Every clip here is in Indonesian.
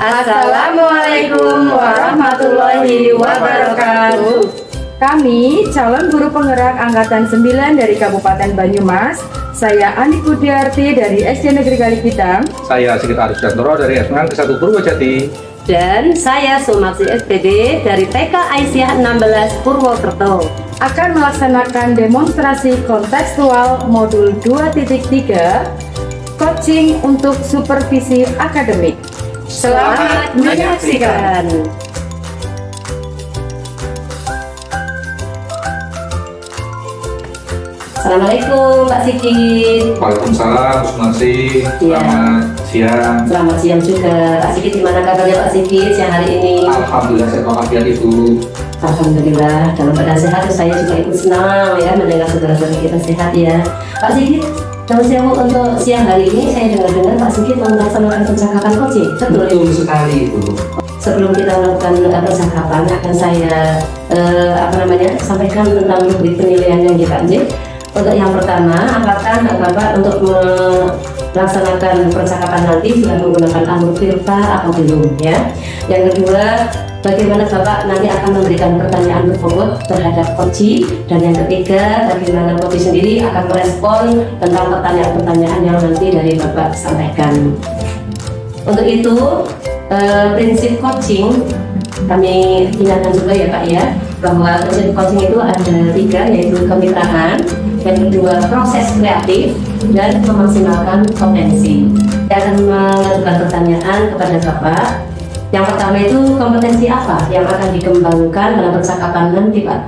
Assalamualaikum warahmatullahi wabarakatuh. Kami calon guru penggerak Angkatan 9 dari Kabupaten Banyumas. Saya Ani Budiarti dari SD Negeri Kalipitam. Saya Sigit Arusdantoro dari SMA Ke 1 Purwojati. Dan saya Sumaksi SPD dari TK Aisyah 16 Purwokerto. Akan melaksanakan demonstrasi kontekstual modul 2.3 coaching untuk supervisi akademik. Selamat menyaksikan. Assalamualaikum Pak Sigit. Waalaikumsalam, Sumaksi. Selamat siang. Selamat siang juga Pak Sigit. Gimana kabarnya Pak Sigit siang hari ini? Alhamdulillah sehat walafiat Ibu. Alhamdulillah dalam keadaan sehat. Saya juga ikut senang ya mendengar saudara-saudara kita sehat ya. Pak Sigit, kalau saya mau untuk siang hari ini saya dengar-dengar Pak Sigit melaksanakan percakapan coaching. Betul sekali Ibu. Sebelum kita melakukan percakapan akan saya sampaikan tentang rubrik penilaian yang kita ambil. Untuk yang pertama, apakah Bapak untuk melaksanakan percakapan nanti sudah menggunakan alur filter atau belum ya? Yang kedua, bagaimana Bapak nanti akan memberikan pertanyaan berbobot terhadap coach, dan yang ketiga, bagaimana coach sendiri akan merespon tentang pertanyaan-pertanyaan yang nanti dari Bapak sampaikan. Untuk itu, prinsip coaching kami ingatkan juga ya Pak ya, bahwa prinsip coaching itu ada 3, yaitu kemitraan, yang kedua proses kreatif, dan memaksimalkan potensi. Saya akan mengajukan pertanyaan kepada Bapak. Yang pertama itu kompetensi apa yang akan dikembangkan dalam percakapan nanti Pak?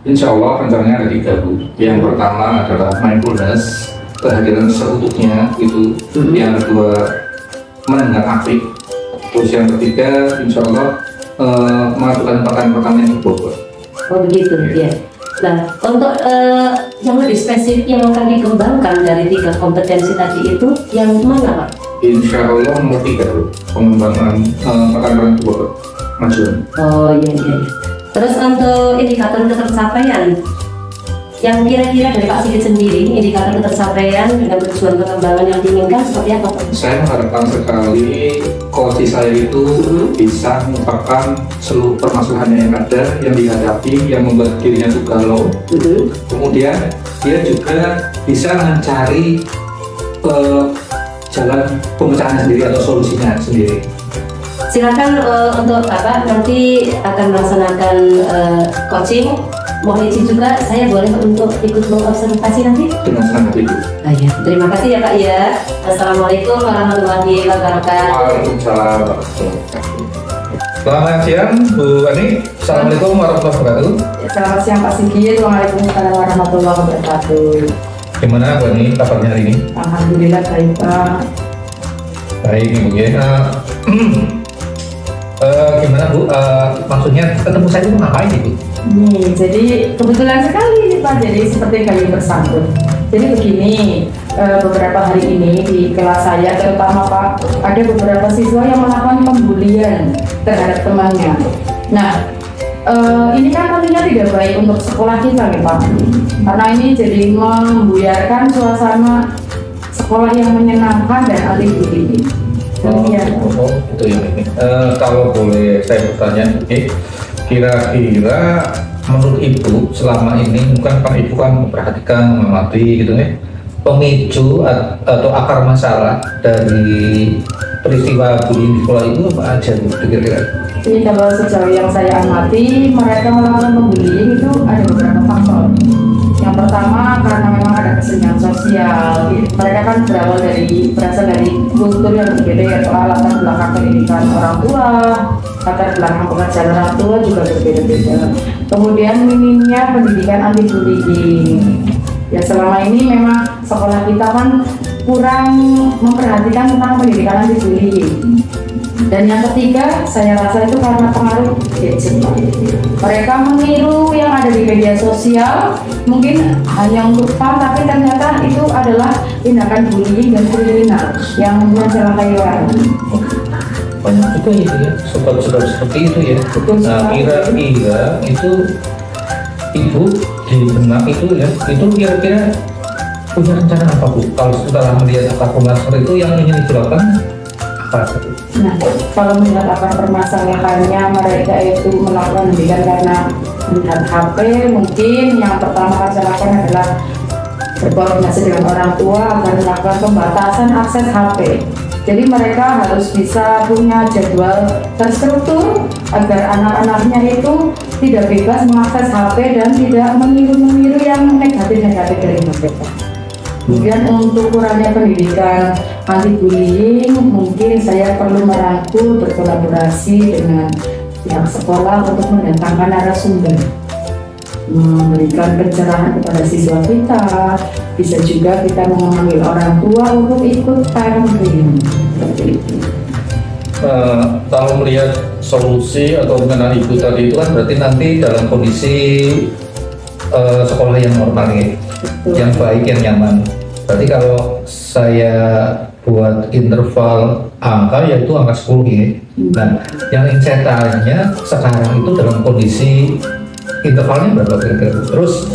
Insya Allah rencananya ada 3 Bu. Yang pertama adalah mindfulness, kehadiran seutuhnya itu. Yang kedua mendengar aktif. Terus yang ketiga insya Allah mengajukan pertanyaan-pertanyaan yang berbobot. Oh begitu ya. Nah, untuk yang lebih spesifik yang akan dikembangkan dari 3 kompetensi tadi itu yang mana Pak? Insya Allah nomor 3 Bu, pengembangan pertanyaan berbobot majuan. Oh iya. Terus untuk indikator ketercapaian yang kira-kira dari Pak Sigit sendiri, indikator ketercapaian dengan tujuan pengembangan yang diinginkan seperti apa Pak? Saya mengharapkan sekali coach saya itu bisa mengungkapkan seluruh permasalahan yang ada, yang dihadapi, yang membuat dirinya itu galau. Kemudian dia juga bisa mencari jalan pemecahan sendiri atau solusinya sendiri. Silakan untuk Bapak nanti akan melaksanakan coaching. Mohon izin juga saya boleh untuk ikut mengobservasi nanti? Dengan senang hati Bu. Ya. Terima kasih ya Pak ya. Assalamualaikum warahmatullahi wabarakatuh. Waalaikumsalam warahmatullahi wabarakatuh. Selamat siang Bu Ani. Assalamualaikum warahmatullahi wabarakatuh. Selamat siang Pak Sigit. Waalaikumsalam warahmatullahi wabarakatuh. Gimana Bu Ani kabarnya hari ini? Alhamdulillah baik Pak. Baik Ibu ya. Gimana Bu? Maksudnya ketemu saya itu ngapain Ibu? Nih, jadi kebetulan sekali nih Pak, jadi seperti kayu bersambut. Jadi begini, beberapa hari ini di kelas saya terutama Pak, ada beberapa siswa yang melakukan pembulian terhadap temannya. Nah, ini kan tentunya tidak baik untuk sekolah kita nih Pak, karena ini jadi membuyarkan suasana sekolah yang menyenangkan dan anti bullying. Itu ya ini. Kalau boleh saya bertanya, kira-kira menurut Ibu selama ini kan Ibu kan memperhatikan, mengamati gitu ya, pemicu atau akar masalah dari peristiwa bullying di sekolah itu apa aja Bu kira-kira? Jadi kalau sejauh yang saya amati, mereka melakukan pembullying itu ada beberapa faktor. Yang pertama karena memang ada kesenian sosial. Mereka kan berasal dari kultur yang berbeda, yaitu latar belakang pendidikan orang tua, latar belakang pekerjaan orang tua juga berbeda-beda. Kemudian minimnya pendidikan anti bullying. Ya selama ini memang sekolah kita kan kurang memperhatikan tentang pendidikan anti bullying. Dan yang ketiga, saya rasa itu karena pengaruh gadget. Mereka meniru yang ada di media sosial, mungkin hanya untuk fun, tapi ternyata itu adalah tindakan bullying dan kriminal yang mencelakai orang. Banyak juga itu ya, sebab-sebab seperti itu ya. Nah, kira-kira itu Ibu di benak itu ya, itu kira-kira punya rencana apa Bu? Kalau setelah melihat akar permasalahan itu yang ingin dilakukan apa? Nah, kalau melihat akar permasalahannya mereka itu melakukan pendidikan karena melihat HP, mungkin yang pertama saya lakukan adalah berkoordinasi dengan orang tua agar melakukan pembatasan akses HP. Jadi mereka harus bisa punya jadwal terstruktur agar anak-anaknya itu tidak bebas mengakses HP dan tidak meniru-meniru yang negatif-negatif dari mereka. Kemudian untuk kurangnya pendidikan anti bullying, mungkin saya perlu merangkul berkolaborasi dengan pihak sekolah untuk mendatangkan narasumber, memberikan pencerahan kepada siswa kita. Bisa juga kita memanggil orang tua untuk ikut parenting seperti itu. Kalau melihat solusi atau dengan ibu tadi itu kan berarti nanti dalam kondisi sekolah yang normal ya, yang baik, yang nyaman. Berarti kalau saya buat interval angka yaitu angka 10 ya. Nah, yang ingin saya tanya sekarang itu dalam kondisi intervalnya berapa kira-kira? Terus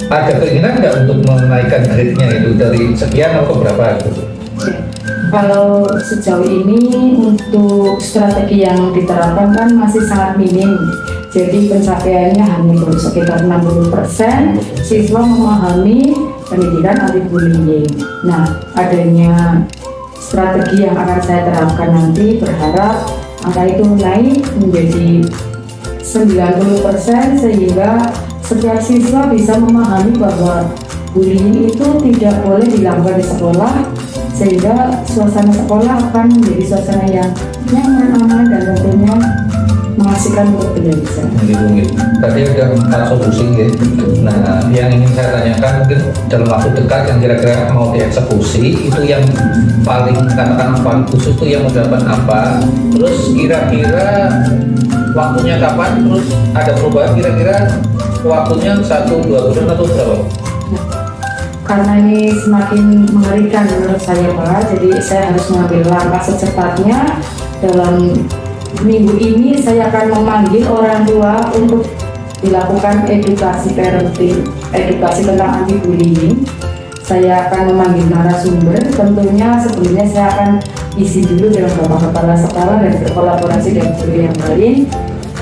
ada keinginan nggak untuk menaikkan grade-nya itu dari sekian atau berapa gitu? Kalau sejauh ini untuk strategi yang diterapkan kan masih sangat minim. Jadi pencapaiannya hanya baru sekitar 60% siswa memahami pendidikan anti bullying. Nah, adanya strategi yang akan saya terapkan nanti berharap angka itu naik menjadi 90% sehingga setiap siswa bisa memahami bahwa bullying itu tidak boleh dilakukan di sekolah, sehingga suasana sekolah akan menjadi suasana yang nyaman, aman, dan tentunya menghasilkan untuk belajar. Tadi ada 4 solusi ya. Nah, yang ingin saya tanyakan mungkin dalam waktu dekat yang kira-kira mau dieksekusi itu yang paling katakan paling khusus itu yang mendapat apa? Terus kira-kira waktunya kapan? Terus ada perubahan kira-kira waktunya 1-2 bulan atau berapa? Karena ini semakin mengerikan menurut saya Pak, jadi saya harus mengambil langkah secepatnya. Dalam minggu ini saya akan memanggil orang tua untuk dilakukan edukasi parenting, edukasi tentang anti bullying. Saya akan memanggil narasumber, tentunya sebelumnya saya akan isi dulu dengan Bapak Kepala Sekolah dan berkolaborasi dengan guru yang lain.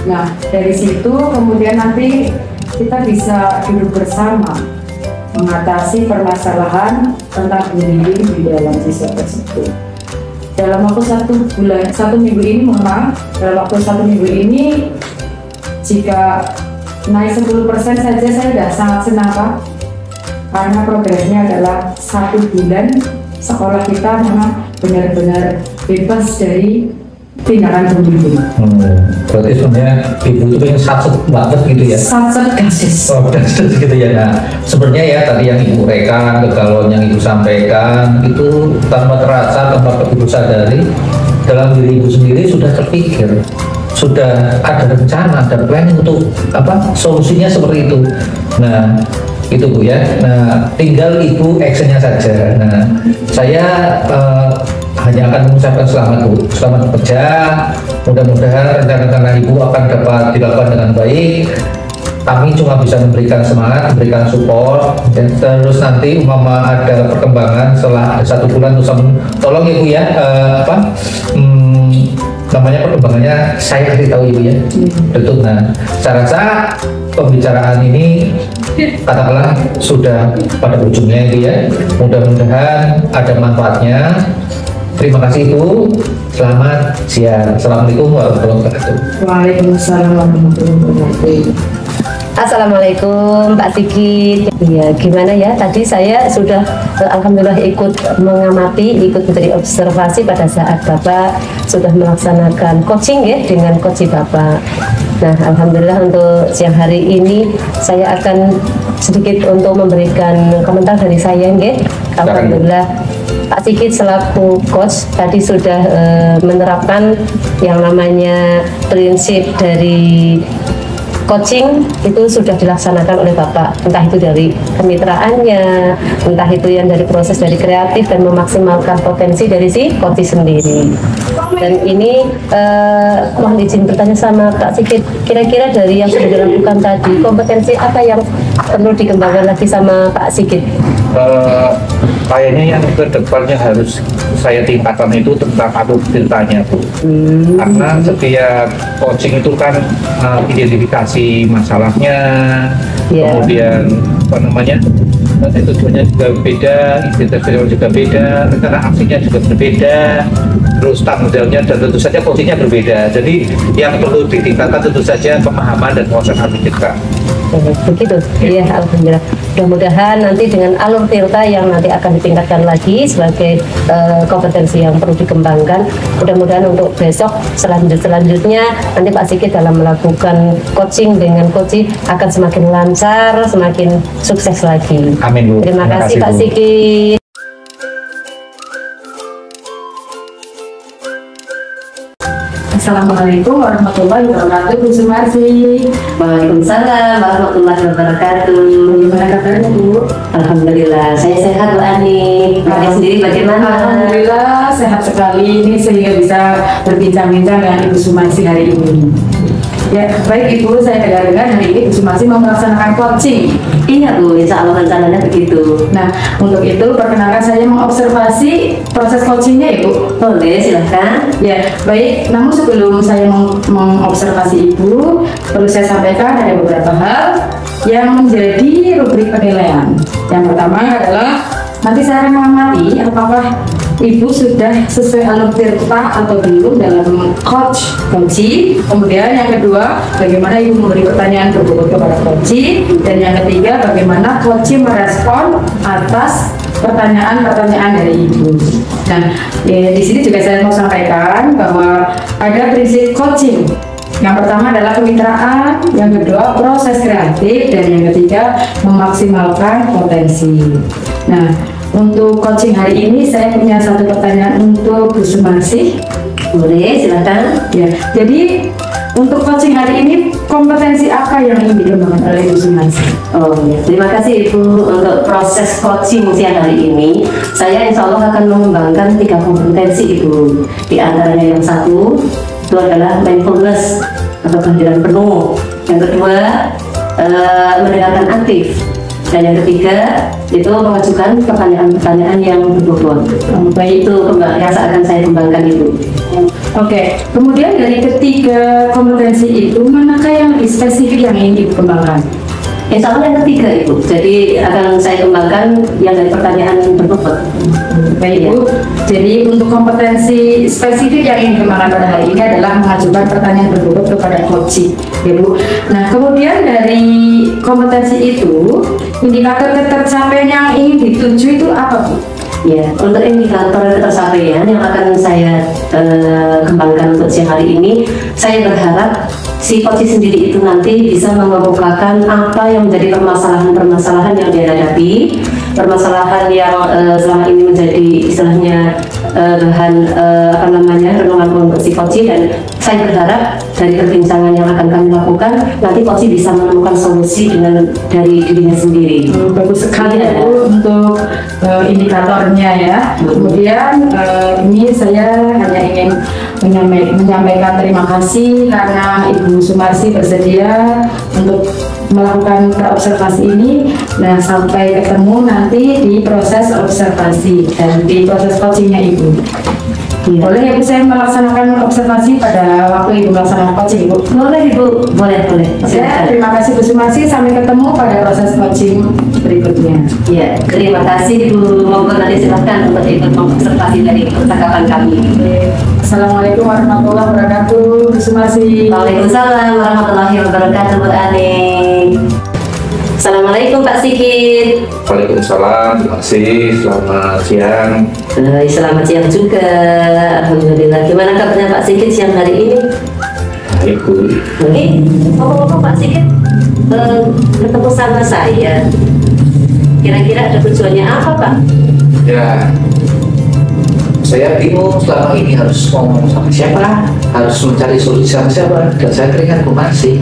Nah, dari situ kemudian nanti kita bisa duduk bersama mengatasi permasalahan tentang bullying di dalam siswa tersebut. Dalam waktu 1 minggu ini, dalam waktu 1 minggu ini, jika naik 10% saja saya sudah sangat senang Pak, karena progresnya adalah 1 bulan sekolah kita memang benar-benar bebas dari tindakan bullying. Berarti sebenarnya ibu itu pengen satset banget gitu ya? Satset kasus. Oh, kasus gitu ya. Nah, sebenarnya ya tadi yang ibu rekan, kegalauan yang ibu sampaikan itu tanpa terasa, tanpa ibu sadari dalam diri ibu sendiri sudah terpikir, sudah ada rencana, ada planning untuk apa solusinya seperti itu. Nah, itu Bu ya. Nah, tinggal ibu actionnya saja. Nah, saya hanya akan mengucapkan selamat Bu, selamat bekerja. Mudah-mudahan rencana-rencana ibu akan dapat dilakukan dengan baik. Kami cuma bisa memberikan semangat, memberikan support, dan terus nanti umpama ada perkembangan setelah 1 bulan tolong ibu ya namanya perkembangannya saya kasih tahu ibu ya. Betul. Nah, saya rasa pembicaraan ini katakanlah sudah pada ujungnya itu ya. Mudah-mudahan ada manfaatnya. Terima kasih Bu. Selamat siang. Assalamualaikum warahmatullahi wabarakatuh. Waalaikumsalam warahmatullahi wabarakatuh. Assalamualaikum Pak Sigit. Ya, gimana ya? Tadi saya sudah alhamdulillah ikut mengamati, ikut menjadi observasi pada saat Bapak sudah melaksanakan coaching ya dengan coach Bapak. Nah, alhamdulillah untuk siang hari ini saya akan sedikit untuk memberikan komentar dari saya ya. Alhamdulillah Pak Sigit selaku coach tadi sudah menerapkan yang namanya prinsip dari coaching itu sudah dilaksanakan oleh Bapak, entah itu dari kemitraannya, entah itu yang dari proses dari kreatif dan memaksimalkan potensi dari si coach sendiri. Dan ini mohon izin bertanya sama Pak Sigit, kira-kira dari yang sudah dilakukan tadi, kompetensi apa yang perlu dikembangkan lagi sama Pak Sigit? kayaknya yang ke depannya harus saya tingkatkan itu tentang alur ceritanya Bu. Karena setiap coaching itu kan identifikasi masalahnya, kemudian apa namanya, tujuannya juga beda, identitasnya juga beda, rencana aksinya juga berbeda, terus tanggung jawabnya dan tentu saja coachingnya berbeda. Jadi yang perlu ditingkatkan tentu saja pemahaman dan proses alur cerita. Begitu, iya, alhamdulillah. Mudah-mudahan nanti dengan alur tirta yang nanti akan ditingkatkan lagi sebagai kompetensi yang perlu dikembangkan. Mudah-mudahan untuk besok selanjutnya nanti Pak Sigit dalam melakukan coaching dengan coaching akan semakin lancar, semakin sukses lagi. Amin Bu. Terima kasih Pak Sigit. Assalamualaikum warahmatullahi wabarakatuh, Bu Sumarsi. Waalaikumsalam warahmatullahi wabarakatuh. Gimana kabarnya Bu? Alhamdulillah, saya sehat Bu Ani. Mbak sendiri bagaimana? Alhamdulillah sehat sekali ini sehingga bisa berbincang-bincang dengan Ibu Sumarsi hari ini. Ya, baik Ibu, saya dengar-dengar hari ini Bu Sumarsi mau melaksanakan coaching. Iya Bu, insya Allah rencananya begitu. Nah, untuk itu perkenalkan saya mengobservasi proses coachingnya Ibu. Boleh, silahkan. Ya, baik. Namun sebelum saya mengobservasi Ibu, perlu saya sampaikan ada beberapa hal yang menjadi rubrik penilaian. Yang pertama adalah nanti saya akan mengamati apakah Ibu sudah sesuai alur tirta atau belum dalam coaching. Kemudian yang kedua, bagaimana Ibu memberi pertanyaan berbobot kepada coaching. Dan yang ketiga, bagaimana coaching merespon atas pertanyaan-pertanyaan dari Ibu. Nah, di sini juga saya mau sampaikan bahwa ada prinsip coaching. Yang pertama adalah kemitraan, yang kedua proses kreatif, dan yang ketiga memaksimalkan potensi. Nah, untuk coaching hari ini saya punya satu pertanyaan untuk Bu Sumarsi. Boleh, silakan. Ya, jadi untuk coaching hari ini kompetensi apa yang ingin dikembangkan oleh Bu Sumarsi? Oh ya, terima kasih Ibu untuk proses coaching siang hari ini. Saya insya Allah akan mengembangkan 3 kompetensi Ibu. Di antaranya yang satu itu adalah mindfulness atau kehadiran penuh. Yang kedua mendengarkan aktif. Dan yang ketiga itu mengajukan pertanyaan-pertanyaan yang berbobot. Baik, itu yang akan saya kembangkan Ibu. Oke, kemudian dari ketiga kompetensi itu manakah yang lebih spesifik yang ingin Ibu kembangkan? Insya Allah yang ketiga Ibu. Jadi akan saya kembangkan yang dari pertanyaan berbobot. Baik Ibu. Jadi untuk kompetensi spesifik yang ingin dikembangkan pada hari ini adalah mengajukan pertanyaan berbobot kepada coaching, ya Bu. Nah, kemudian dari kompetensi itu indikator tercapaian yang ingin dituju itu apa Bu? Ya, untuk indikator ketercapaian yang akan saya kembangkan untuk siang hari ini, saya berharap si coaching sendiri itu nanti bisa mengemukakan apa yang menjadi permasalahan-permasalahan yang dihadapi, permasalahan yang selama ini menjadi istilahnya bahan renungan untuk si coaching, dan saya berharap dari perbincangan yang akan kami lakukan nanti coaching bisa menemukan solusi dari dirinya sendiri. Bagus sekali ya Bu untuk indikatornya ya. Kemudian ini saya hanya ingin menyampaikan terima kasih karena Ibu Sumarsi bersedia untuk melakukan observasi ini. Nah, sampai ketemu nanti di proses observasi dan di proses coachingnya Ibu. Ya. Boleh Ibu saya melaksanakan observasi pada waktu Ibu melaksanakan coaching Ibu? Boleh Ibu, boleh. Ya, terima kasih Bu Sumarsi, sampai ketemu pada proses coaching berikutnya. Ya, terima kasih Ibu. Monggo nanti silahkan untuk ikut observasi dari percakapan kami. Assalamualaikum warahmatullahi wabarakatuh, Bu Sumarsi. Waalaikumsalam warahmatullahi wabarakatuh, Bu Ani. Assalamualaikum Pak Sigit. Waalaikumsalam, terima kasih, selamat siang. Selamat siang juga. Alhamdulillah. Gimana kabarnya Pak Sigit siang hari ini? Baik Bu. Ngomong-ngomong Pak Sigit, ketemu sama saya. Kira-kira ada tujuannya apa Pak? Ya, saya bingung selama ini harus ngomong sama siapa, harus mencari solusi sama siapa, dan saya teringat Bu Marsi.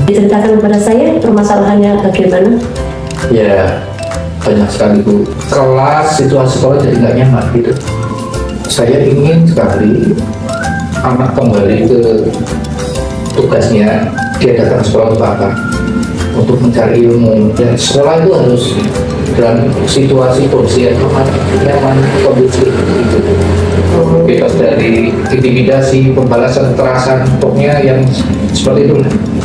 Diceritakan kepada saya permasalahannya bagaimana? Ya, banyak sekali Bu. Kelas, situasi sekolah jadi nggak nyaman gitu. Saya ingin sekali anak kembali ke tugasnya, dia datang sekolah untuk apa? untuk mencari ilmu. Ya, sekolah itu harus dalam situasi kondisi yang aman, nyaman, kondusif gitu. Bebas dari intimidasi, pembalasan kekerasan, pokoknya yang seperti itu.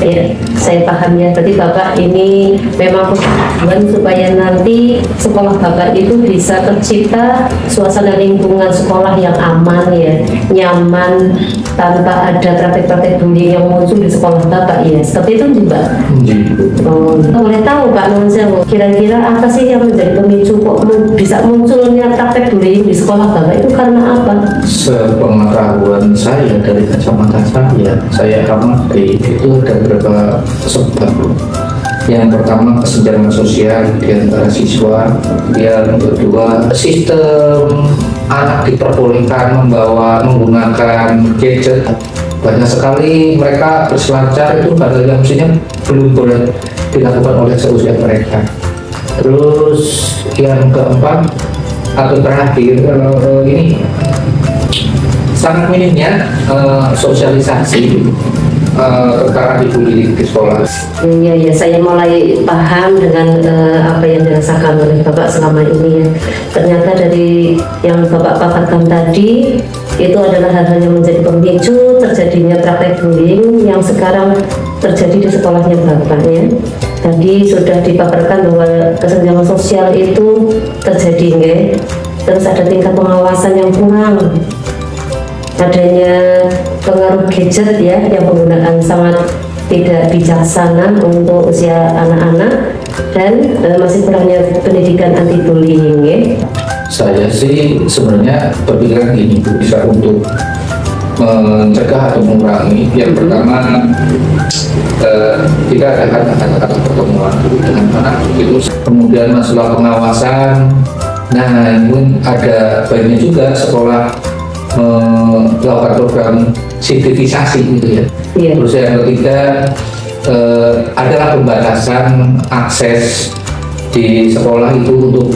Ya, saya paham ya. Berarti Bapak ini memang tujuan supaya nanti sekolah Bapak itu bisa tercipta suasana lingkungan sekolah yang aman ya, nyaman, tanpa ada praktek-praktek bullying yang muncul di sekolah Bapak ya. Seperti itu juga. Oh, boleh tahu Pak Nonsewo, kira-kira apa sih yang menjadi pemicu kok bisa munculnya praktek bullying di sekolah Bapak itu karena apa? Sepengetahuan saya dari kacamata saya amati itu ada beberapa sebab. Yang pertama, kesenjangan sosial di antara siswa. Yang kedua, sistem anak diperbolehkan menggunakan gadget. Banyak sekali mereka berselancar itu hal yang mestinya belum boleh dilakukan oleh seusia mereka. Terus yang keempat atau terakhir, ini sangat minimnya sosialisasi tentang dibully di sekolah. Ya, saya mulai paham dengan apa yang dirasakan oleh Bapak selama ini ya. Ternyata dari yang Bapak paparkan tadi itu adalah hal-hal yang menjadi pemicu terjadinya praktek bullying yang sekarang terjadi di sekolahnya Bapak ya. Tadi sudah dipaparkan bahwa kesenjangan sosial itu terjadi ya. Terus ada tingkat pengawasan yang kurang, adanya pengaruh gadget ya yang penggunaan sangat tidak bijaksana untuk usia anak-anak, dan masih kurangnya pendidikan anti bullying ya. Saya sih sebenarnya berpikiran gini, bisa untuk mencegah atau mengurangi. Yang pertama, tidak ada kata-kata pertemuan dengan anak itu. Kemudian masalah pengawasan, nah ini ada baiknya juga sekolah melakukan program civilisasi gitu ya. Terus yang ketiga adalah pembatasan akses di sekolah itu untuk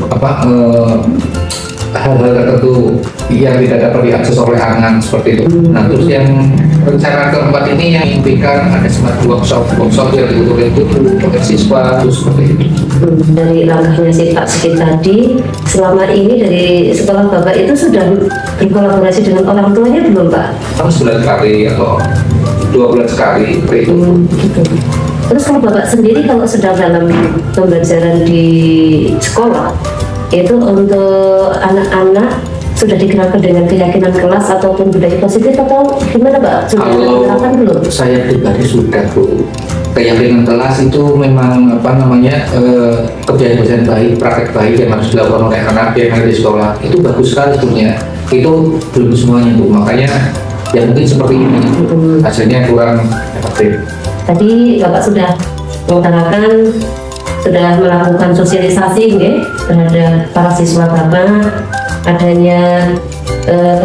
hal-hal tertentu yang tidak dapat diakses oleh anak seperti itu. Nah, terus yang rencana keempat ini yang impikan ada semacam workshop yang diukur-ukur oleh siswa terus seperti itu. Dari langkahnya si Pak Siti tadi, selama ini dari sekolah Bapak itu sudah berkolaborasi dengan orang tuanya belum Pak? Sebulan sekali atau 2 bulan sekali itu. Gitu. Terus kalau Bapak sendiri kalau sedang dalam pembelajaran di sekolah, itu untuk anak-anak sudah dikenalkan dengan keyakinan kelas ataupun budaya positif atau gimana Pak? Sudah diterapkan belum? Saya pribadi sudah Bu. Keyakinan kelas itu memang kebiasaan baik, praktek baik yang harus dilakukan oleh anak yang ada di sekolah. Itu bagus sekali sebenarnya. Itu belum semuanya Bu. Makanya ya mungkin seperti ini hasilnya kurang efektif. Tadi Bapak sudah mengutarakan sudah melakukan sosialisasi ya, terhadap para siswa Bapak, adanya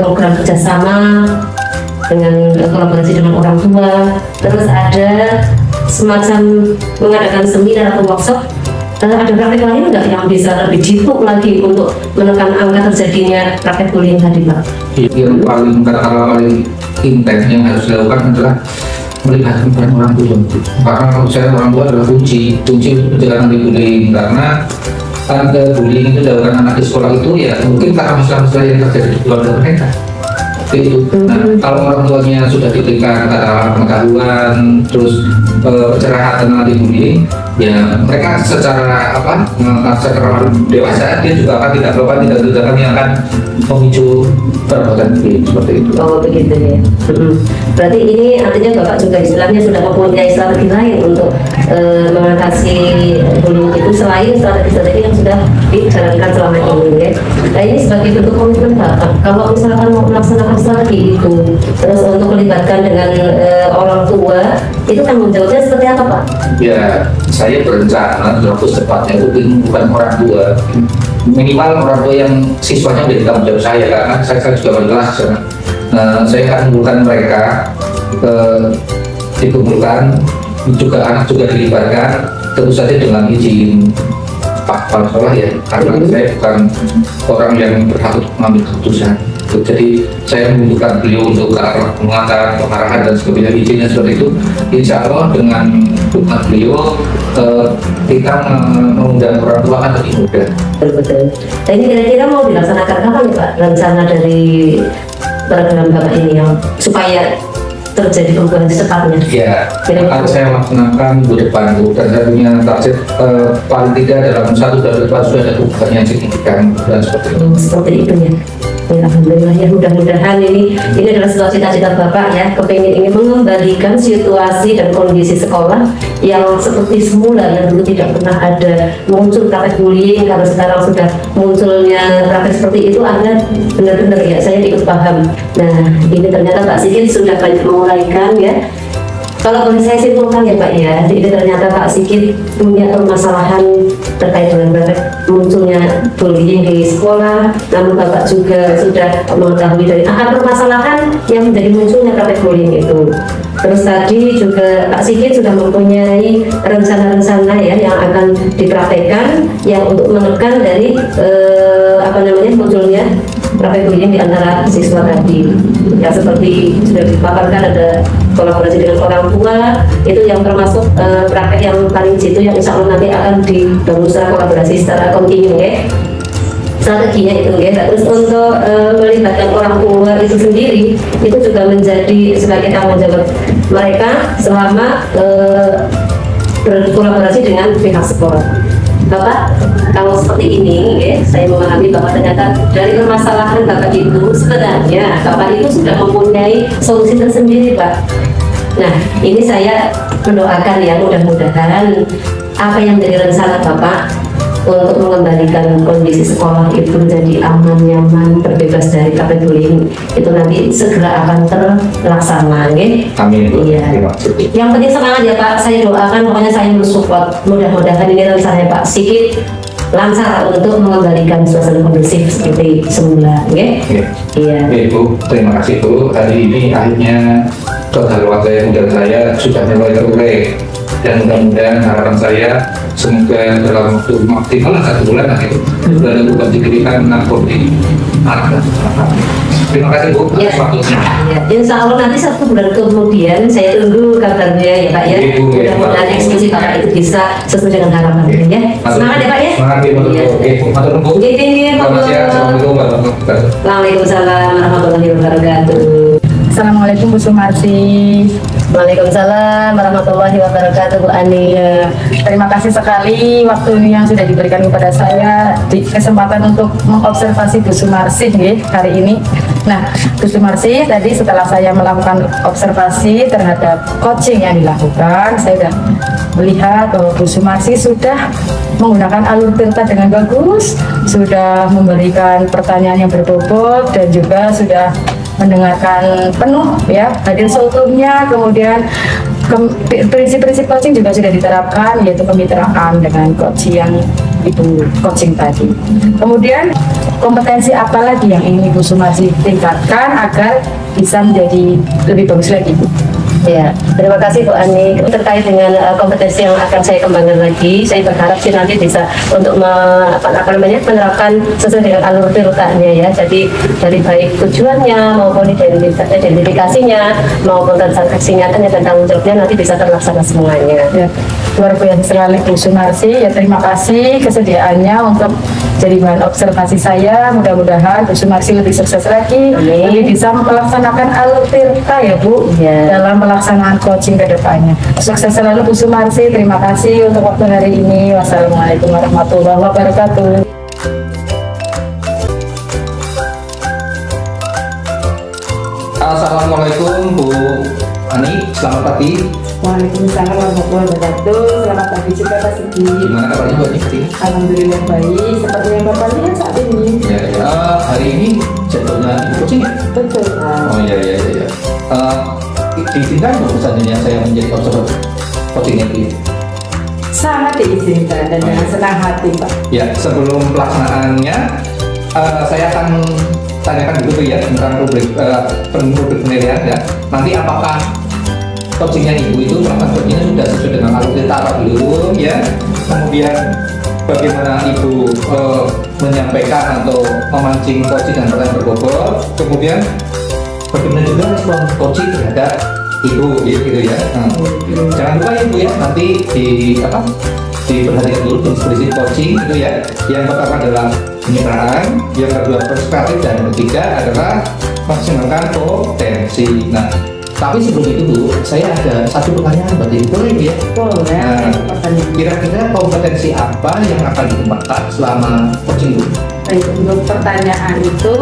program kerjasama dengan kolaborasi dengan orang tua, terus ada semacam mengadakan seminar atau workshop. Ada praktek lain nggak yang bisa lebih jitu lagi untuk menekan angka terjadinya praktek bullying tadi Pak? Yang paling intens yang harus dilakukan adalah melibatkan peran orang tua, karena menurut saya orang tua adalah kunci pencegahan bullying. Karena ada bullying itu dilakukan anak di sekolah itu ya mungkin karena masalah-masalah yang terjadi di keluarga mereka itu. Nah, kalau orang tuanya sudah diberikan pengetahuan terus pencerahan tentang anti bullying, ya mereka secara dewasa dia juga akan tidak melakukan tindakan yang akan memicu perbuatan bullying seperti itu. Oh begitu ya. Berarti ini artinya Bapak juga istilahnya sudah mempunyai strategi lain untuk mengatasi bullying itu selain strategi-strategi yang sudah dijalankan selama ini ya. Nah ini sebagai bentuk komitmen Bapak, kalau misalkan mau melaksanakan strategi itu terus untuk melibatkan dengan orang tua, itu tanggung jawabnya seperti apa Pak? Ya, saya berencana waktu secepatnya itu bukan orang tua, minimal orang tua yang siswanya menjadi tanggung jawab saya, karena saya juga berkelas. Saya akan mengumpulkan mereka, dikumpulkan, juga anak juga dilibatkan, tentu saja dengan izin Pak Kepala Sekolah ya, karena saya bukan orang yang berhak mengambil keputusan. Jadi saya membutuhkan beliau untuk ke arah penguatan, pengarahan dan sebagainya, izinnya seperti itu. Insya Allah dengan dukungan beliau kita mengundang orang tua kan lebih mudah. Betul. Nah ini kira-kira mau dilaksanakan kapan ya Pak? Rencana dari program Bapak ini yang supaya terjadi perubahan secepatnya? Ya, akan saya laksanakan minggu depan Bu, dan saya punya target paling tidak dalam 1 dan 2 sudah ada perubahan yang signifikan dan seperti itu. Seperti itu ya. Ya, alhamdulillah ya, mudah-mudahan ini adalah cita-cita Bapak ya, kepingin ingin mengembalikan situasi dan kondisi sekolah yang seperti semula, yang dulu tidak pernah ada muncul praktek bullying. Kalau sekarang sudah munculnya praktek seperti itu, Anda benar-benar ya, saya ikut paham. Nah ini ternyata Pak Sigit sudah banyak menguraikan ya. Kalau boleh saya simpulkan ya Pak ya, jadi ternyata Pak Sigit punya permasalahan terkait dengan munculnya bullying di sekolah, namun Bapak juga sudah mengetahui dari akar permasalahan yang menjadi munculnya praktek bullying itu. Terus tadi juga Pak Sigit sudah mempunyai rencana-rencana ya yang akan dipraktekkan yang untuk menekan dari munculnya praktek bullying di antara siswa tadi. Ya seperti sudah dipaparkan, ada kolaborasi dengan orang tua, itu yang termasuk praktek yang paling jitu yang insya Allah nanti akan dibangun secara kolaborasi secara kontinu ya. Strateginya itu ya. Terus untuk melibatkan orang tua itu sendiri itu juga menjadi sebagai tanggung jawab mereka selama berkolaborasi dengan pihak sekolah. Bapak, kalau seperti ini, ya, saya memahami bahwa ternyata dari permasalahan Bapak itu sebenarnya Bapak itu sudah mempunyai solusi tersendiri, Pak. Nah, ini saya mendoakan ya, mudah-mudahan apa yang menjadi rencana Bapak untuk mengembalikan kondisi sekolah itu menjadi aman, nyaman, terbebas dari praktek bullying itu nanti segera akan terlaksana, ya. Amin. Iya. Yang penting semangat ya Pak. Saya doakan, pokoknya saya mensupport. Mudah-mudahan ini rencana Pak Sigit lancar untuk mengembalikan suasana kondusif seperti semula, ya. Iya. Bu, terima kasih Bu. Hari ini akhirnya total warga yang muda saya sudah mulai terurai. Dan mudah-mudahan harapan saya semoga dalam waktu maksimal 1 bulan nanti sudah ada bukan signifikan narkotik anak. Terima kasih Bu atas waktunya. Ya, insya Allah nanti 1 bulan kemudian saya tunggu kabarnya ya Pak ya. Mudah-mudahan eksekusi Bapak itu bisa sesuai dengan harapannya ya. Semangat ya Pak ya. Semangat Bu. Matur nuwun. Selamat siang. Assalamualaikum warahmatullahi wabarakatuh. Waalaikumsalam warahmatullahi wabarakatuh. Assalamualaikum Bu Sumarsi. Waalaikumsalam warahmatullahi wabarakatuh Bu Ani. Ya, terima kasih sekali waktu yang sudah diberikan kepada saya di kesempatan untuk mengobservasi Bu Sumarsi hari ini. Nah, Bu Sumarsi tadi setelah saya melakukan observasi terhadap coaching yang dilakukan, saya sudah melihat bahwa Bu Sumarsi sudah menggunakan alur tirta dengan bagus, sudah memberikan pertanyaan yang berbobot dan juga sudah mendengarkan penuh ya hadir seutuhnya. Kemudian prinsip-prinsip coaching juga sudah diterapkan, yaitu kemitraan dengan coach yang Ibu coaching tadi. Kemudian kompetensi apa lagi yang ingin Ibu Sumarsi tingkatkan agar bisa menjadi lebih bagus lagi Bu? Ya, terima kasih Bu Ani. Terkait dengan kompetensi yang akan saya kembangkan lagi, saya berharap sih nanti bisa untuk menerapkan sesuai dengan alur tirtanya ya. Jadi dari baik tujuannya maupun identifikasinya maupun transaksi nyatanya dan tanggung jawabnya nanti bisa terlaksana semuanya. Ya, luar biasa sekali Bu Sumarsi. Ya, terima kasih kesediaannya untuk jadi bahan observasi saya. Mudah-mudahan Bu Sumarsi lebih sukses lagi. Nanti bisa melaksanakan alur tirta ya Bu ya, dalam pelaksanaan coaching ke depannya. Sukses selalu Bu Sumarsi. Terima kasih untuk waktu hari ini. Wassalamualaikum warahmatullahi wabarakatuh. Assalamualaikum Bu Ani, selamat pagi. Waalaikumsalam warahmatullahi wabarakatuh. Selamat pagi juga Pak Sigi. Gimana kabarnya Bu Ani hari ini? Alhamdulillah baik. Seperti yang Bapak lihat saat ini. Ya, hari ini jadwalnya Ibu coaching ya? Betul. Oh iya. Diizinkan Bu seandainya saya menjadi observer coachingnya Bu? Sangat diizinkan dan dengan senang hati Pak. Ya, sebelum pelaksanaannya saya akan tanyakan dulu ya tentang rubrik penilaian ya. Nanti apakah coachingnya Ibu itu melakukan coachingnya sudah sesuai dengan alur tirta apa belum ya? Kemudian bagaimana ibu menyampaikan atau memancing coaching dan pertanyaan berbobot, kemudian bagaimana juga respon coaching terhadap ibu gitu ya. Nah, jangan lupa ibu ya, nanti diperhatikan dulu prinsip coaching itu ya. Yang pertama adalah pencitraan, yang kedua perspektif, dan yang ketiga adalah maksimalkan potensi. Nah, tapi sebelum itu Bu, saya ada satu pertanyaan buat Ibu, boleh Bu ya? Boleh. Nah, kira-kira kompetensi apa yang akan dikembangkan selama coaching Bu? Baik, untuk pertanyaan itu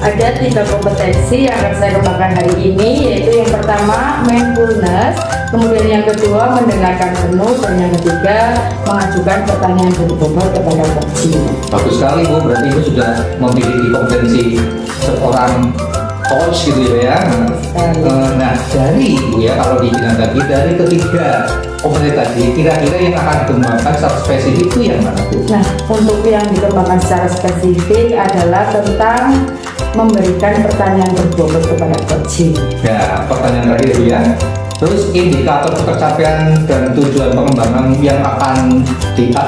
ada 3 kompetensi yang akan saya kembangkan hari ini, yaitu yang pertama mindfulness, kemudian yang kedua mendengarkan penuh, dan yang ketiga mengajukan pertanyaan berbobot kepada coaching. Bagus sekali Bu, berarti Ibu sudah memiliki kompetensi seorang coach gitu ya. Nah, dari Ibu ya, kalau dibilang tadi dari ketiga kompetensi tadi, kira-kira yang akan dikembangkan secara spesifik itu yang mana Bu? Nah, untuk yang dikembangkan secara spesifik adalah tentang memberikan pertanyaan berbobot kepada coaching. Ya, pertanyaan terakhir Bu ya. Terus indikator pencapaian dan tujuan pengembangan yang akan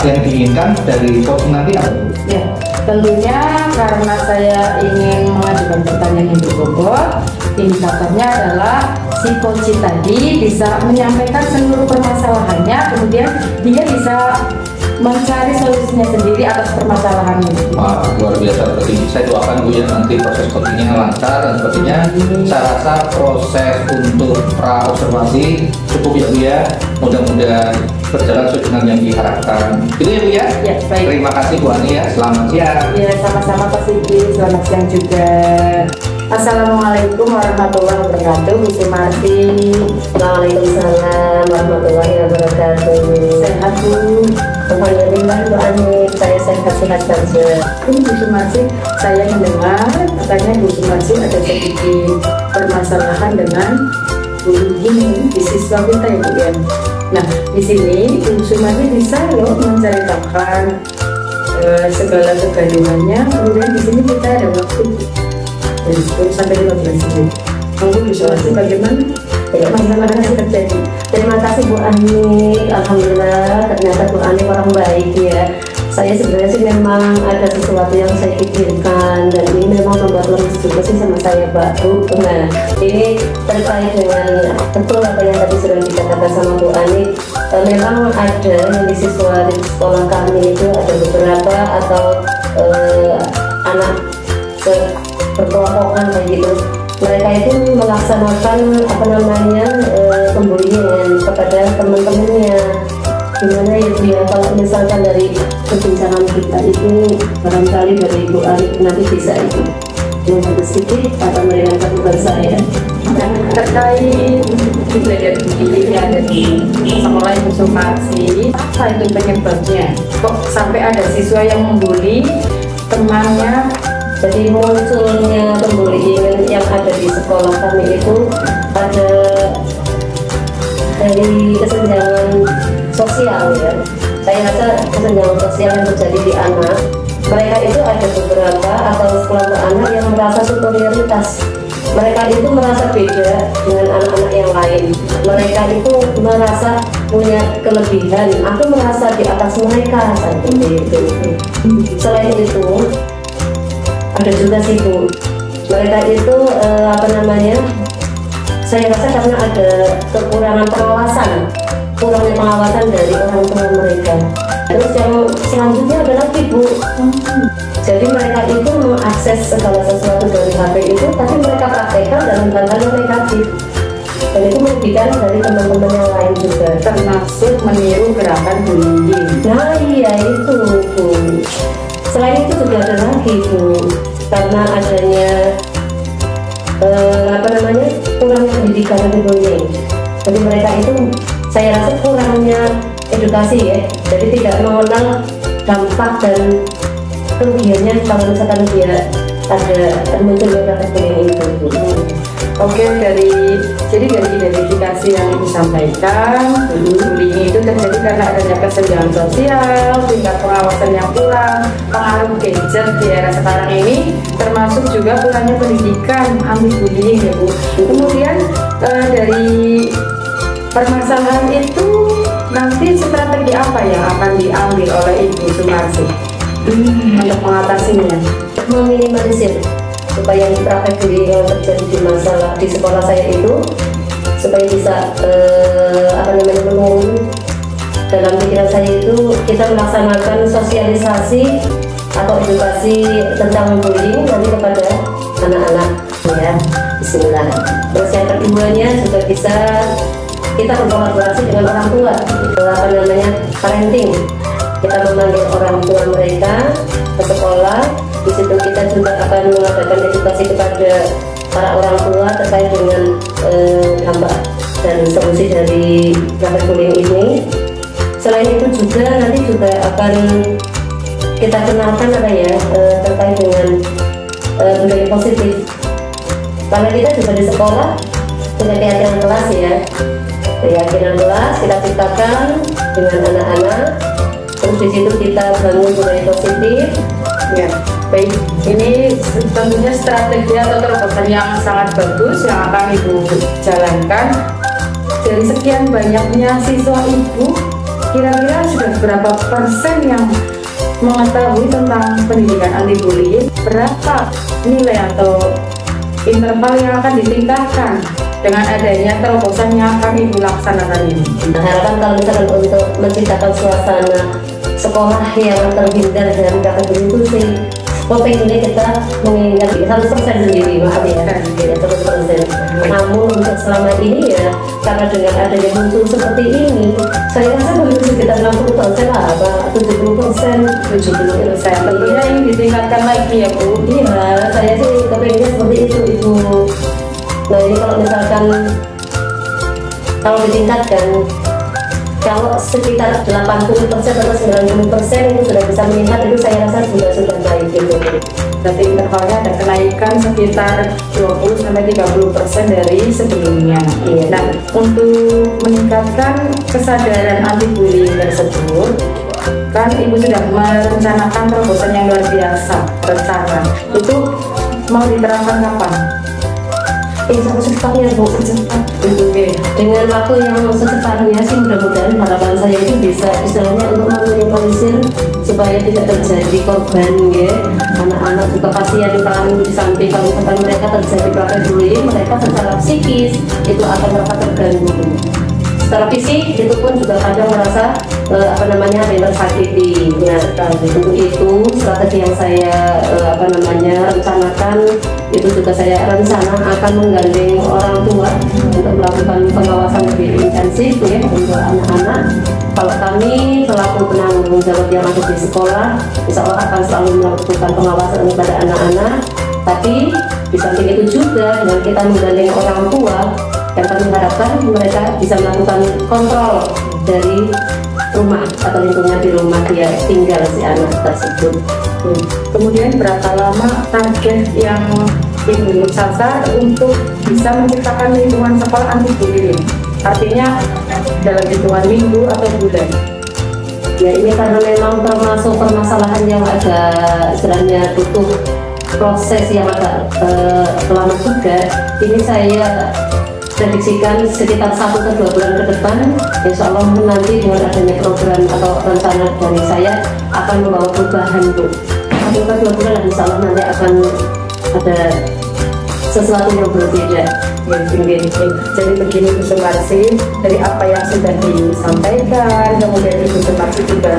yang diinginkan dari coaching nanti apa Bu? Ya, tentunya karena saya ingin mengajukan pertanyaan yang berbobot, indikatornya adalah si coach tadi bisa menyampaikan seluruh permasalahannya, kemudian dia bisa mencari solusinya sendiri atas permasalahan itu. Wah, luar biasa. Berarti saya doakan Bu ya, nanti proses coachingnya lancar dan sepertinya saya rasa proses untuk pra observasi cukup ya Bu ya. Mudah-mudahan berjalan sesuai dengan yang diharapkan. Itu ya Bu ya. Ya, baik. Terima kasih Bu Ani ya. Selamat siang. Ya, sama-sama Pak Sigi. Selamat siang juga. Assalamualaikum warahmatullahi wabarakatuh, Bu Sumarti. Waalaikumsalam warahmatullahi wabarakatuh. Sehat Bu? Alhamdulillah Bu Ani, saya sehat-sehat saja. Ini Bu Sumarti, saya mendengar katanya Bu Sumarti ada sedikit permasalahan dengan bullying di siswa kita ya Bu ya. Nah, di sini Bu Sumarti bisa loh menceritakan segala kegaduhannya. Kemudian di sini kita ada waktu dari 10 sampai 15 menit. Kamu Bu Sumarti bagaimana? Masalah yang terjadi. Terima kasih Bu Ani. Alhamdulillah ternyata Bu Ani orang baik ya. Saya sebenarnya sih memang ada sesuatu yang saya pikirkan, dan ini memang membuat lemes juga sih sama saya Pak Bu. Nah, ini terkait dengan betul apa yang tadi sudah dikatakan sama Bu Ani. Memang ada yang di siswa di sekolah kami itu ada beberapa atau anak berkelompokan kayak gitu. Mereka itu melaksanakan pembulian kepada teman-temannya. Gimana ya Bu ya, kalau misalkan dari perbincangan kita itu barangkali dari Ibu Arif nanti bisa itu menghapus sedikit atau meringankan beban saya. Terkait kejadian ini ada di sekolah Ibu Sumarti, apa itu penyebabnya? Kok sampai ada siswa yang membuli temannya? Jadi munculnya pembulian yang ada di sekolah kami itu ada dari kesenjangan sosial ya. Saya rasa kesenjangan sosial yang terjadi di anak, mereka itu ada beberapa atau sekelompok anak yang merasa superioritas. Mereka itu merasa beda dengan anak-anak yang lain. Mereka itu merasa punya kelebihan. Aku merasa di atas mereka seperti itu. Selain itu ada juga sih Bu, mereka itu saya rasa karena ada kekurangan pengawasan, kurangnya pengawasan dari orang tua mereka. Terus yang selanjutnya ada lagi Bu, jadi mereka itu mengakses segala sesuatu dari HP itu, tapi mereka praktekkan dalam hal yang negatif, dan itu merugikan dari teman-teman yang lain juga, termasuk meniru gerakan bullying. Nah iya itu Bu. Selain itu juga ada lagi Bu, karena adanya kurangnya pendidikan bullying. Jadi mereka itu saya rasa kurangnya edukasi ya, jadi tidak mengenal dampak dan kerugiannya kalau misalkan dia ada munculnya gerakan bullying itu Bu. Oke, dari identifikasi yang disampaikan, bullying itu terjadi karena adanya kesenjangan sosial, tingkat pengawasan yang kurang, pengaruh gadget di era sekarang ini, termasuk juga kurangnya pendidikan anti bullying ya Bu. Kemudian dari permasalahan itu nanti strategi apa yang akan diambil oleh Ibu Sumarsi untuk mengatasinya? Meminimalisir supaya praktek bullying yang terjadi di masalah di sekolah saya itu supaya bisa menurun. Dalam pikiran saya itu kita melaksanakan sosialisasi atau edukasi tentang bullying nanti kepada anak-anak ya. Bismillah. Terus yang keduanya juga bisa kita berkolaborasi dengan orang tua, parenting. Kita memanggil orang tua mereka ke sekolah. Di situ kita juga akan mengadakan edukasi kepada para orang tua terkait dengan dampak dan solusi dari praktek bullying ini. Selain itu juga nanti juga akan kita kenalkan terkait dengan budaya positif. Karena kita juga di sekolah punya keyakinan kelas ya, keyakinan kelas kita ciptakan dengan anak-anak. Terus di situ kita bangun budaya positif. Ya, baik. Ini tentunya strategi atau terobosan yang sangat bagus yang akan Ibu jalankan. Dari sekian banyaknya siswa Ibu, kira-kira sudah berapa persen yang mengetahui tentang pendidikan anti bullying? Berapa nilai atau interval yang akan ditingkatkan dengan adanya terobosan yang akan Ibu laksanakan ini? Harapan kalau misalkan untuk menciptakan suasana sekolah yang terhindar dari praktek bullying itu sih ini kita menginginkan 100% sendiri, maaf ya, 100%. Namun untuk selama ini ya, karena dengan adanya muncul seperti ini, saya rasa begitu sekitar 60% lah, apa 70%. Tentunya ini ditingkatkan lagi ya Bu. Iya, saya sih kepengennya seperti itu Ibu. Nah ini kalau misalkan ditingkatkan, kalau sekitar 80% atau 90% itu sudah bisa meningkat, itu saya rasa sudah baik gitu. Berarti intervalnya ada kenaikan sekitar 20-30% dari sebelumnya. Iya. Nah, untuk meningkatkan kesadaran anti bullying tersebut, kan Ibu sudah merencanakan terobosan yang luar biasa. Rencana itu mau diterapkan kapan? Secepatnya Bu, secepat. Dengan waktu yang secepatnya sih mudah-mudahan harapan saya itu bisa istilahnya untuk meminimalisir supaya tidak terjadi korban ya. Anak-anak juga kasihan kan, di samping kalau mereka terjadi praktek bullying, mereka secara psikis itu akan merasa terganggu. Secara fisik itu pun juga kadang merasa tersakiti. Nah, untuk itu strategi yang saya rencanakan itu juga saya rencana akan menggandeng orang tua untuk melakukan pengawasan lebih intensif ya untuk anak-anak. Kalau kami selaku penanggung jawab yang ada di sekolah, insya Allah akan selalu melakukan pengawasan kepada anak-anak. Tapi di samping itu juga dengan kita menggandeng orang tua, yang kami harapkan mereka bisa melakukan kontrol dari rumah atau lingkungan di rumah dia tinggal si anak tersebut. Kemudian berapa lama target yang Ibu sasar untuk bisa menciptakan lingkungan sekolah anti bullying? Artinya dalam hitungan minggu atau bulan? Ya ini karena memang termasuk permasalahan yang agak istilahnya butuh proses yang agak lama juga. Ini saya prediksikan sekitar 1 atau 2 bulan ke depan, insya Allah nanti dengan adanya program atau rencana dari saya akan membawa perubahan Bu. 1 atau 2 bulan insya Allah nanti akan ada sesuatu yang berbeda. Jadi begini Bu Sumarsi, dari apa yang sudah disampaikan, kemudian Ibu Sumarsi juga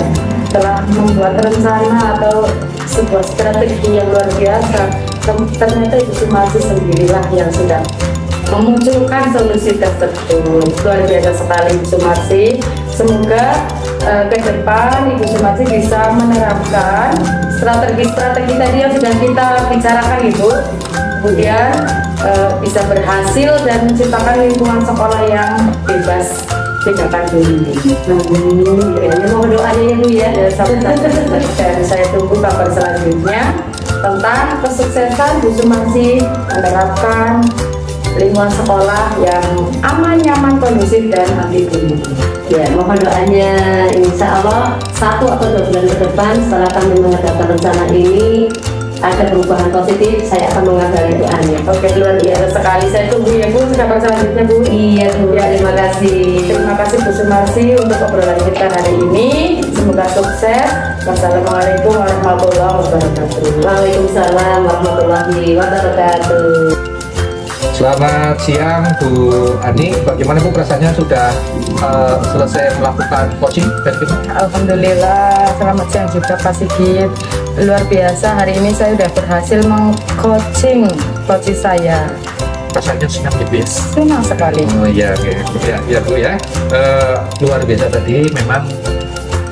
telah membuat rencana atau sebuah strategi yang luar biasa. Ternyata Ibu Sumarsi sendirilah yang sudah memunculkan solusi tersebut. Luar biasa sekali Ibu Sumarsi. Semoga ke depan Ibu Sumarsi bisa menerapkan strategi-strategi tadi yang sudah kita bicarakan Ibu, kemudian bisa berhasil dan menciptakan lingkungan sekolah yang bebas tindakan bullying. Mohon doanya ya Bu ya. Dan saya tunggu kabar selanjutnya tentang kesuksesan Bu Sumarsi menerapkan lingkungan sekolah yang aman, nyaman, kondusif dan anti bullying. Ya, mohon doanya insya Allah 1 atau 2 bulan ke depan setelah kami mengadakan rencana ini ada perubahan positif, saya akan mengabari doanya. Oke, luar biasa sekali. Saya tunggu ya Bu, kabar selanjutnya Bu. Iya Bu, Ya, terima kasih. Terima kasih Bu Sumarsi untuk obrolan kita hari ini. Semoga sukses. Wassalamualaikum warahmatullahi wabarakatuh. Waalaikumsalam warahmatullahi wabarakatuh. Selamat siang Bu Ani, bagaimana Bu perasaannya sudah selesai melakukan coaching dan gimana? Alhamdulillah, selamat siang juga Pak Sigit. Luar biasa, hari ini saya sudah berhasil meng-coaching coach saya. Rasanya senang ya Bu ya? Senang sekali. Oh iya, oke. Ya Bu ya. Luar biasa tadi, memang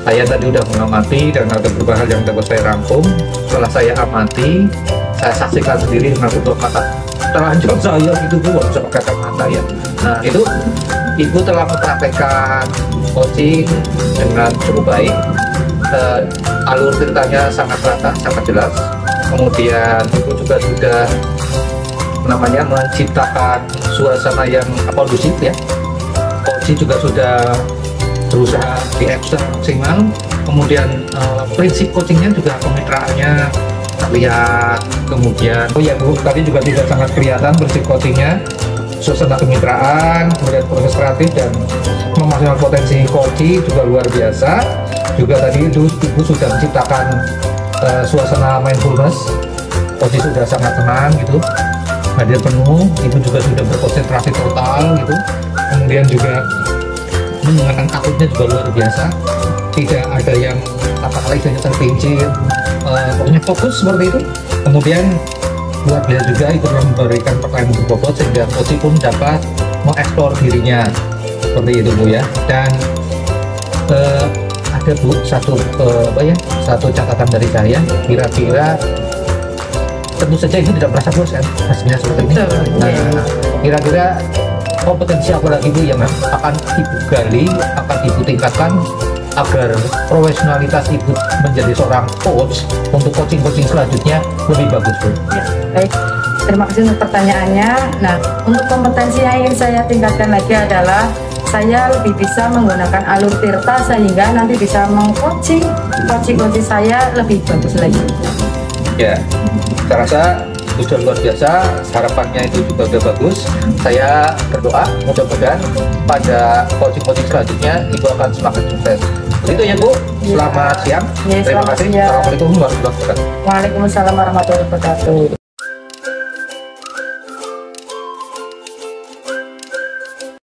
saya tadi udah mengamati dan ada beberapa hal yang dapat saya rangkum. Setelah saya amati, saya saksikan sendiri dengan kedua mata telanjang saya itu Bu, sama kacamata ya. Nah itu Ibu telah mempraktekkan coaching dengan cukup baik. Alur ceritanya sangat rata, sangat jelas. Kemudian Ibu juga sudah menciptakan suasana yang kondusif ya. Coaching juga sudah berusaha diekspor maksimal. Kemudian prinsip coachingnya juga kemitraannya terlihat. Kemudian oh ya Bu, tadi juga tidak sangat kelihatan prinsip coachingnya, suasana kemitraan, kemudian proses kreatif dan memaksimalkan potensi coaching juga luar biasa. Juga tadi itu Ibu sudah menciptakan suasana mindfulness, coaching sudah sangat tenang gitu, hadir penuh. Ibu juga sudah berkonsentrasi total gitu. Kemudian juga menggunakan akutnya juga luar biasa, tidak ada yang kata-kata istilahnya terpincir, pokoknya fokus seperti itu. Kemudian luar biasa juga itu memberikan pertanyaan berbobot sehingga coach pun dapat mengeksplor dirinya seperti itu Bu ya. Dan ada Bu satu catatan dari saya, kira-kira tentu saja itu tidak merasa bosan hasilnya seperti ini. Nah, kira-kira kompetensi apa lagi Bu yang akan Ibu gali, akan Ibu tingkatkan agar profesionalitas Ibu menjadi seorang coach untuk coaching selanjutnya lebih bagus Bu? Ya, baik. Terima kasih untuk pertanyaannya. Nah, untuk kompetensi yang ingin saya tingkatkan lagi adalah saya lebih bisa menggunakan alur tirta sehingga nanti bisa meng-coaching saya lebih bagus lagi. Ya, saya rasa sudah luar biasa, harapannya itu juga sudah bagus. Saya berdoa mudah-mudahan pada coaching selanjutnya Ibu akan semakin sukses. Begitu ya Bu, selamat siang. Ya, Terima kasih. Siang. Assalamualaikum warahmatullahi wabarakatuh. Waalaikumsalam warahmatullahi wabarakatuh.